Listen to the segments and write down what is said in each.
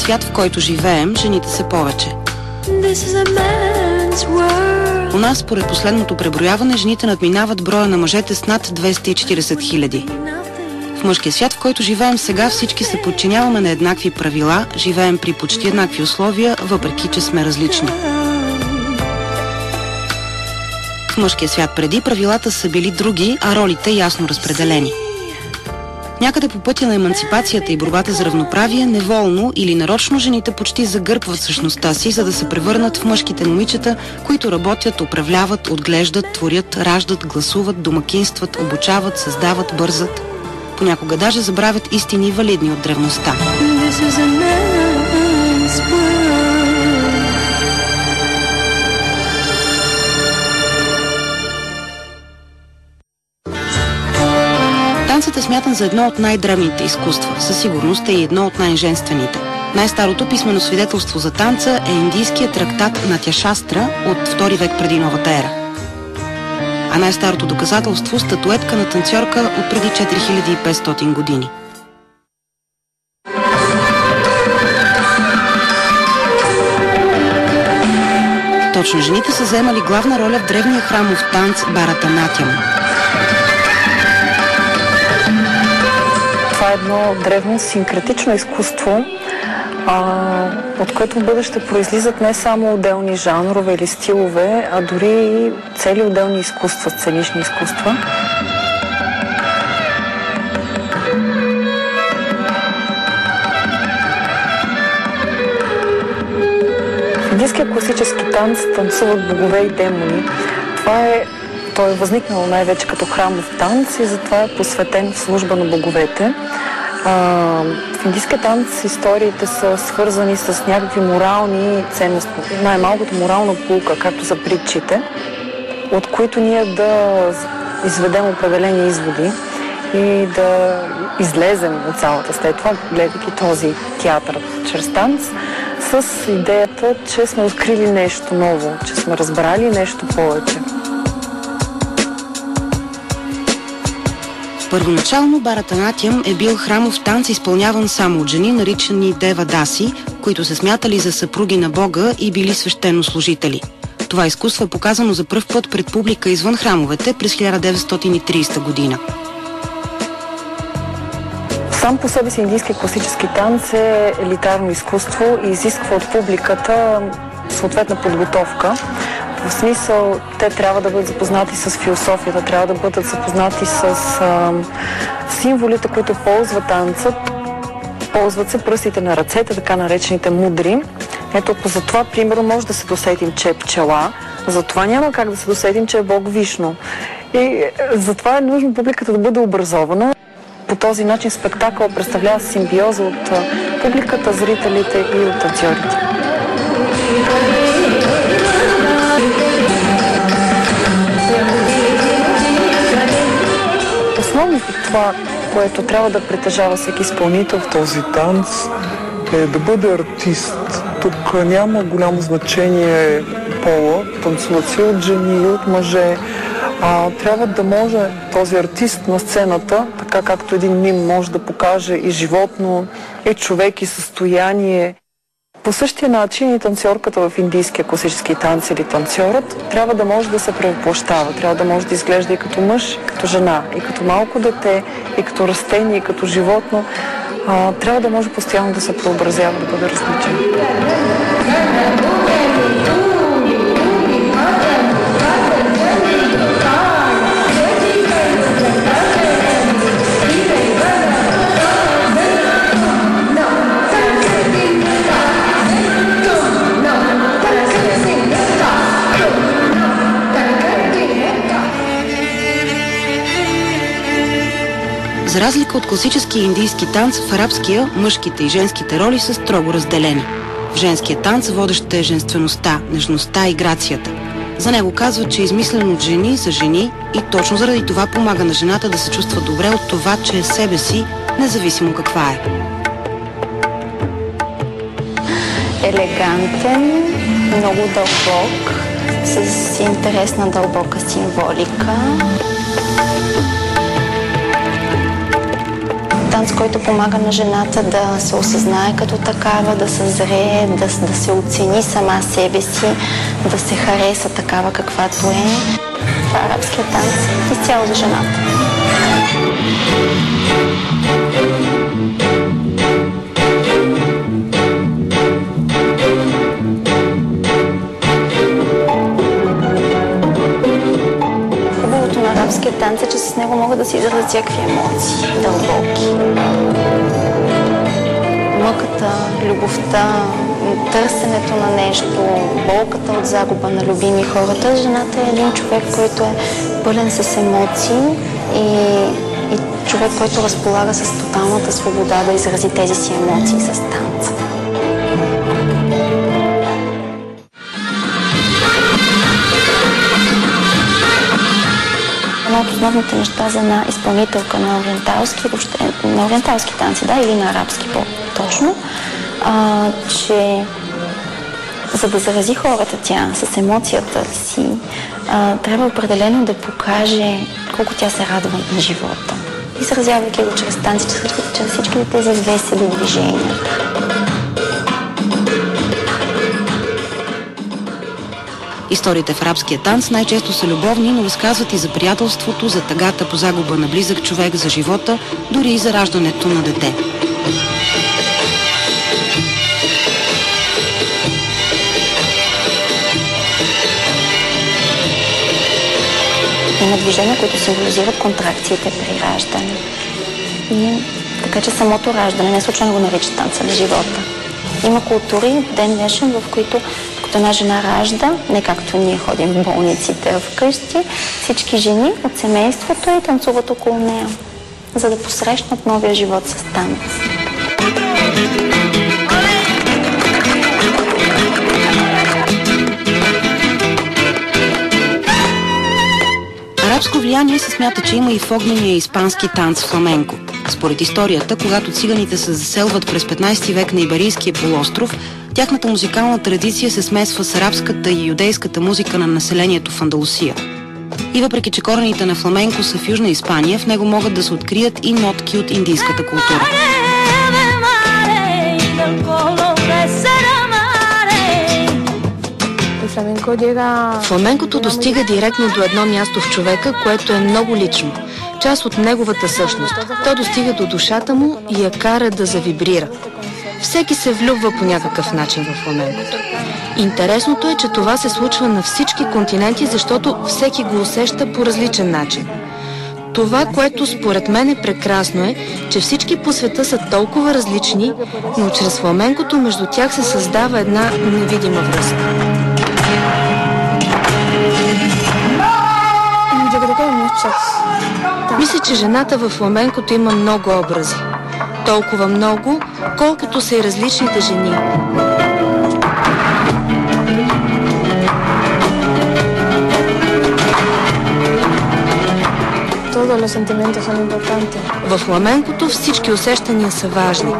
свят, в който живеем, жените са повече. У нас, според последното преброяване, жените надминават броя на мъжете с над 240 хиляди. В мъжкия свят, в който живеем сега, всички се подчиняваме на еднакви правила, живеем при почти еднакви условия, въпреки че сме различни. В мъжкия свят преди правилата са били други, а ролите ясно разпределени. Някъде по пътя на еманципацията и борбата за равноправие, неволно или нарочно жените почти загърбват същността си, за да се превърнат в мъжките момичета, които работят, управляват, отглеждат, творят, раждат, гласуват, домакинстват, обучават, създават, бързат. Понякога даже забравят истини, валидни от древността. Танцът е смятан за едно от най-древните изкуства. Със сигурност е и едно от най-женствените. Най-старото писмено свидетелство за танца е индийският трактат Натя Шастра от 2 век преди новата ера. А най-старото доказателство – статуетка на танцорка от преди 4500 години. Точно жените са заемали главна роля в древния храмов танц Баратанатям. Това е едно древно синкретично изкуство, от което в бъдеще произлизат не само отделни жанрове или стилове, а дори и цели отделни изкуства, сценични изкуства. В индийския класически танц танцуват богове и демони. Той е възникнал най-вече като храмов танц и затова е посветен в служба на боговете. В индийския танц историите са свързани с някакви морални ценности, най-малкото морална поука, както за притчите, от които ние да изведем определени изводи и да излезем от цялата след това, гледайки този театър чрез танц, с идеята, че сме открили нещо ново, че сме разбрали нещо повече. Първоначално Баратанатям е бил храмов танц, изпълняван само от жени, наричани девадаси, които се смятали за съпруги на Бога и били свещенослужители. Това изкуство е показано за пръв път пред публика извън храмовете през 1930 година. Сам по себе си индийски класически танц е елитарно изкуство и изисква от публиката съответна подготовка. В смисъл, те трябва да бъдат запознати с философията, трябва да бъдат запознати с символите, които ползва танцът. Ползват се пръстите на ръцете, така наречените мудри. Ето, ако за това, примерно, може да се досетим, че е пчела, затова няма как да се досетим, че е Бог Вишну. И затова е нужно публиката да бъде образована. По този начин спектакъл представлява симбиоза от публиката, зрителите и от танцорите. Основно това, което трябва да притежава всеки изпълнител в този танц, е да бъде артист. Тук няма голямо значение пола, танцуват си от жени и от мъже. Трябва да може този артист на сцената, така както един мим може да покаже и животно, и човек, и състояние. По същия начин и танцорката в индийския класически танц или танцорът трябва да може да се превъплъщава, трябва да може да изглежда и като мъж, и като жена, и като малко дете, и като растение, и като животно. Трябва да може постоянно да се преобразява, да бъде различен. За разлика от класическия индийски танц, в арабския мъжките и женските роли са строго разделени. В женския танц водеща е женствеността, нежността и грацията. За него казват, че е измислен от жени за жени и точно заради това помага на жената да се чувства добре от това, че е себе си, независимо каква е. Елегантен, много дълбок, с интересна дълбока символика. танц, който помага на жената да се осъзнае като такава, да съзрее, да се оцени сама себе си, да се хареса такава каквато е. Това е арабският танц изцяло за жената. Арабският танц е, че с него могат да се изразят всякакви емоции, дълбоки. Мъката, любовта, търсенето на нещо, болката от загуба на любими хора. Тоест жената е един човек, който е пълен с емоции и човек, който разполага с тоталната свобода да изрази тези си емоции с танца. Едно от основните неща за една изпълнителка на ориенталски танци, или на арабски по-точно, че за да зарази хората тя с емоцията си, трябва определено да покаже колко тя се радва на живота. Изразявайки го чрез танци, чрез всички тези весели движения. Историите в арабския танц най-често са любовни, но разказват и за приятелството, за тъгата по загуба на близък човек, за живота, дори и за раждането на дете. Има движения, които символизират контракциите при раждане. И така че самото раждане, не случайно го наричат танца на живота. Има култури ден днешен, в които като една жена ражда, не както ние ходим в болниците, а вкъщи, всички жени от семейството и танцуват около нея, за да посрещнат новия живот с танц. Арабско влияние се смята, че има и в огнения испански танц фламенко. Според историята, когато циганите се заселват през 15 век на Иберийския полуостров, тяхната музикална традиция се смесва с арабската и юдейската музика на населението в Андалусия. И въпреки, че корените на фламенко са в Южна Испания, в него могат да се открият и нотки от индийската култура. Фламенкото достига директно до едно място в човека, което е много лично. Част от неговата същност. То достига до душата му и я кара да завибрира. Всеки се влюбва по някакъв начин в фламенкото. Интересното е, че това се случва на всички континенти, защото всеки го усеща по различен начин. Това, което според мен е прекрасно е, че всички по света са толкова различни, но чрез фламенкото между тях се създава една невидима връзка. Мисля, че жената във фламенкото има много образи. Толкова много, колкото са и различните жени. В фламенкото всички усещания са важни.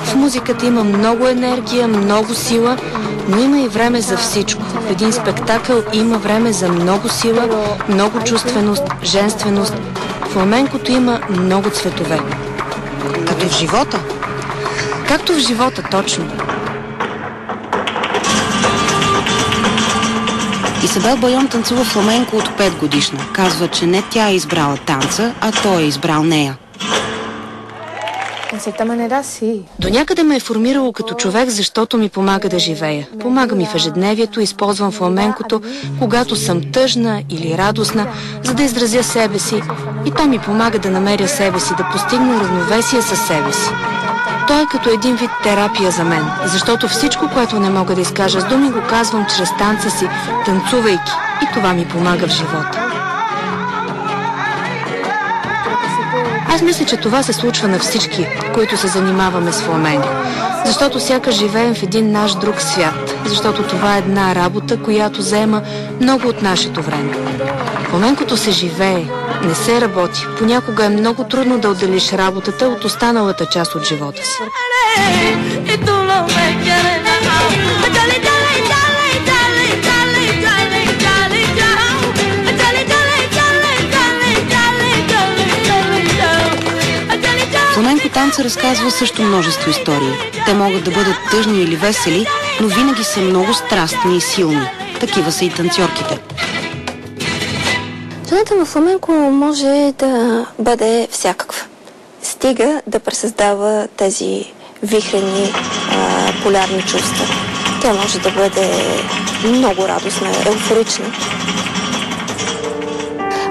В музиката има много енергия, много сила, но има и време за всичко. В един спектакъл има време за много сила, много чувственост, женственост. В фламенкото има много цветове. Като в живота? Както в живота, точно. Исабел Байон танцува фламенко от 5 годишна. Казва, че не тя е избрала танца, а той е избрал нея. До някъде ме е формирало като човек, защото ми помага да живея. Помага ми в ежедневието, използвам фламенкото, когато съм тъжна или радостна, за да изразя себе си. И то ми помага да намеря себе си, да постигна равновесие със себе си. Той е като един вид терапия за мен, защото всичко, което не мога да изкажа с думи, го казвам чрез танца си, танцувайки. И това ми помага в живота. Аз мисля, че това се случва на всички, които се занимаваме с фламенко. Защото сякаш живеем в един наш друг свят. Защото това е една работа, която заема много от нашето време. Фламенкото се живее, не се работи. Понякога е много трудно да отделиш работата от останалата част от живота си. Фламенко танцът танца разказва също множество истории. Те могат да бъдат тъжни или весели, но винаги са много страстни и силни. Такива са и танцорките. Жената в фламенко може да бъде всякаква. Стига да пресъздава тези вихрени, полярни чувства. Тя може да бъде много радостна, еуфорична.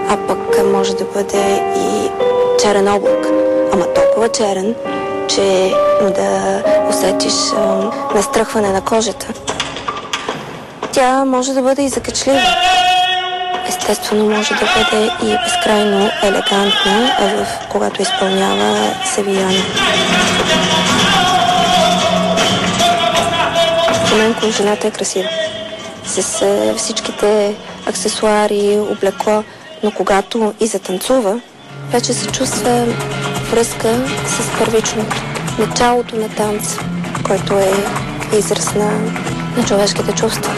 А пък може да бъде и черен облак. Ама толкова черен, че да усетиш настръхване на кожата. Тя може да бъде и закачлива. Естествено може да бъде и безкрайно елегантна, когато изпълнява севияна. Фламенко жената е красива. С всичките аксесуари, облекло, но когато и затанцува, вече се чувства връзка с първичното. Началото на танц, който е израз на човешките чувства.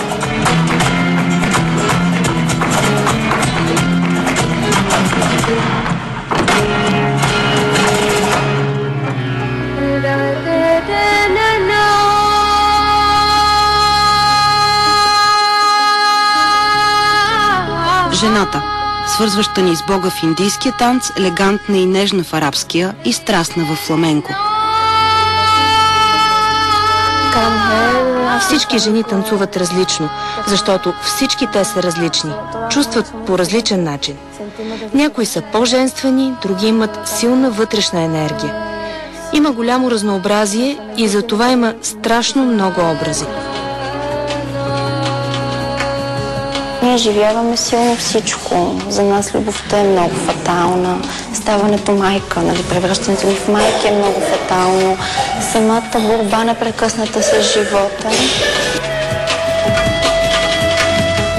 Жената, свързваща ни с Бога в индийския танц, елегантна и нежна в арабския и страстна в фламенко. Всички жени танцуват различно, защото всички те са различни. Чувстват по различен начин. Някои са по-женствени, други имат силна вътрешна енергия. Има голямо разнообразие и за това има страшно много образи. Ние живяваме силно всичко. За нас любовта е много фатална. Ставането майка, превръщането ни в майка е много фатално. Самата борба непрекъсната с живота.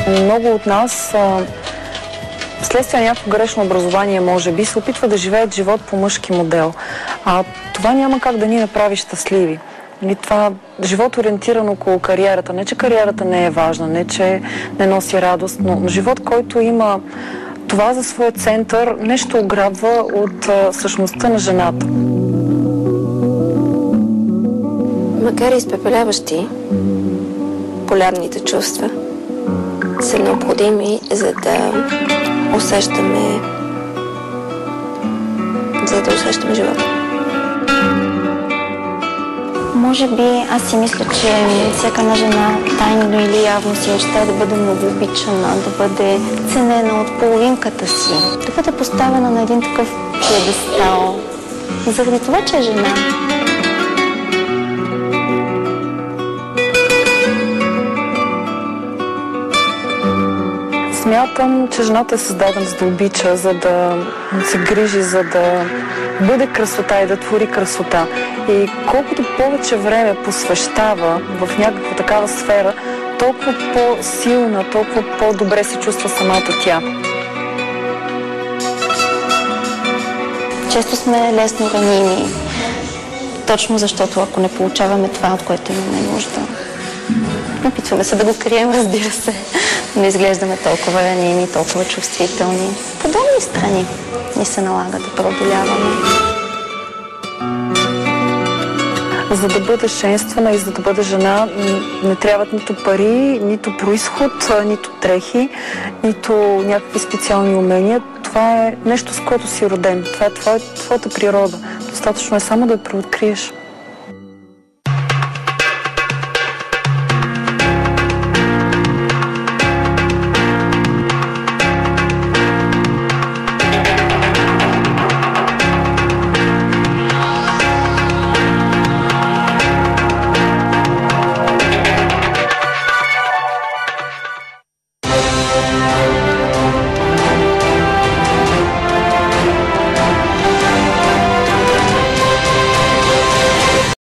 Много от нас, вследствие на някакво грешно образование, може би, се опитва да живеят живот по мъжки модел. А това няма как да ни направи щастливи. Това живот ориентиран около кариерата. Не, че кариерата не е важна, не, че не носи радост, но живот, който има това за своя център, нещо ограбва от същността на жената. Макар и изпепеляващи, полярните чувства са необходими, за да усещаме живота. Може би аз си мисля, че всяка една жена тайно или явно си мечтае да бъде много обичана, да бъде ценена от половинката си, да бъде поставена на един такъв пиедестал. Заради това, че е жена. Смятам, че жената е създадена за да обича, за да се грижи, за да бъде красота и да твори красота. И колкото повече време посвещава в някаква такава сфера, толкова по-силна, толкова по-добре се чувства самата тя. Често сме лесно раними, точно защото ако не получаваме това, от което имаме нужда. Опитваме се да го крием, разбира се. Не изглеждаме толкова раними, толкова чувствителни. Подобни страни ни се налага да преодоляваме. За да бъдеш женствена и за да бъдеш жена, не трябват нито пари, нито произход, нито дрехи, нито някакви специални умения. Това е нещо, с което си роден. Това е твоята природа. Достатъчно е само да я преоткриеш.